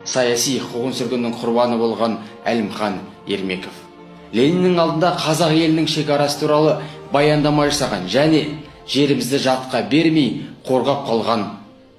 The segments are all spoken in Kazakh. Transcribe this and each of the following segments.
саяси қуғын-сүргіннің құрбаны болған Әлімхан Ермеков. Лениннің алдында қазақ елінің шекарасы туралы баяндама жасаған және жерімізді жатқа бермей қорғап қалған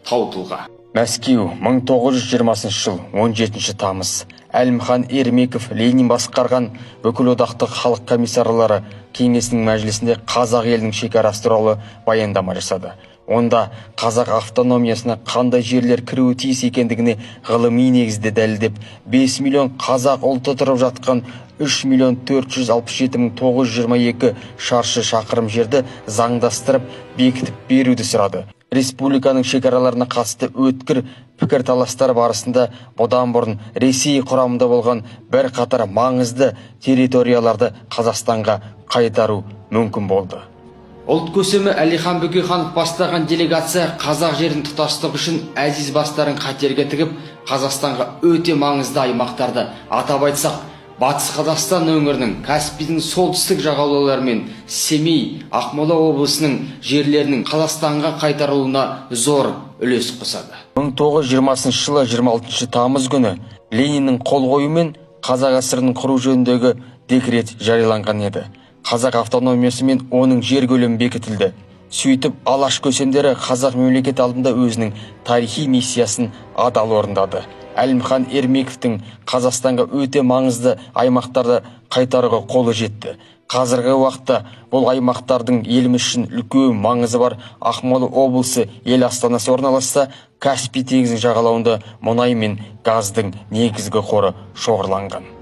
тау тұлға. Мәскеу, 1920 жыл, 17 тамыз. Әлімхан Ермеков Ленин басқарған бүкілодақтық халық комиссарлары кеңесінің мәжілісінде қазақ елінің шекарасы туралы баяндама жасады. Онда қазақ автономиясына қандай жерлер кіруі тиіс екендігіне ғылыми негізде дәлелдеп, 5 миллион қазақ ұлты тұрып жатқан 3.467.922 шаршы шақырым жерді заңдастырып, бекітіп беруді сұрады. Республиканың шекараларына қатысты өткір пікір таластар барысында бұдан бұрын Ресей құрамында болған бір қатар маңызды территорияларды Қазақстанға қайтару мүмкін болды. Ұлт көсемі Әлихан Бөкейханов бастаған делегация қазақ жерін тұтастығы үшін әзиз бастарын қатерге тігіп, Қазақстанға өте маңызды аймақтарды атап айтсақ, Батыс Қазақстан өңірінің Каспийдің солтүстік жағалаулары мен Семей, Ақмола облысының жерлерінің Қазақстанға қайтарылуына зор үлес қосады. 1920 жылы 26 тамыз күні Лениннің қол қоюымен қазақ ССР-ның құру жөніндегі декрет жарияланған еді. Қазақ автономиясы мен оның жер көлемі бекітілді. Сөйтіп, алаш көсемдері қазақ мемлекет алдында өзінің тарихи миссиясын адал орындады. Әлімхан Ермековтің Қазақстанға өте маңызды аймақтарды қайтаруға қолы жетті. Қазіргі уақытта бұл аймақтардың еліміз үшін үлкен маңызы бар. Ақмола облысы ел астанасы орналасса, Каспий теңізінің жағалауында мұнай мен газдың негізгі қоры шоғырланған.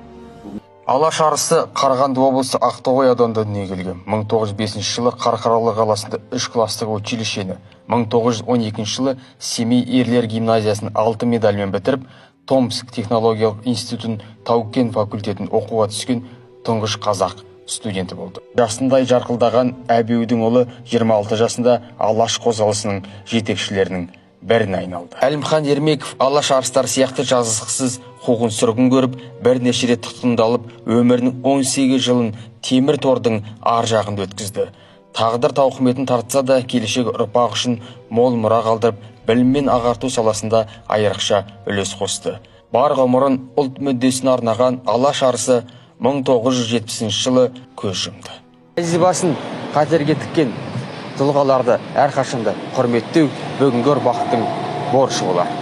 Алаш арысы Қарағанды облысы Ақтоғай ауданында дүниеге келген. 1905 жылы Қарқаралы қаласында 3 кластық училищені, 1912 жылы Семей ерлер гимназиясын 6 медальмен бітіріп, Томск технологиялық институтын Тау-Кен факультетін оқуға түскен тұңғыш қазақ студенті болды. Жасындай жарқылдаған Әбеудің ұлы 26 жасында алаш қозғалысының жетекшілерінің біріне айналды. Әлімхан Ермеков алаш арыстары сияқты жазықсыз қуғын-сүргін көріп, бірнеше рет тұтқындалып, өмірінің 18 жылын темір тордың ар жағында өткізді. Тағдыр тауқыметін тартса да, келешек ұрпақ үшін мол мұра қалдырып, білім мен ағарту саласында айрықша үлес қосты. Бар ғұмырын ұлт мүддесіне арнаған алаш арысы 1970 жылы көз жұмды. Әзиз басын қатерге тіккен тұлғаларды әрқашанда құрметтеу бүгінгі ұрпақтың борышы болар.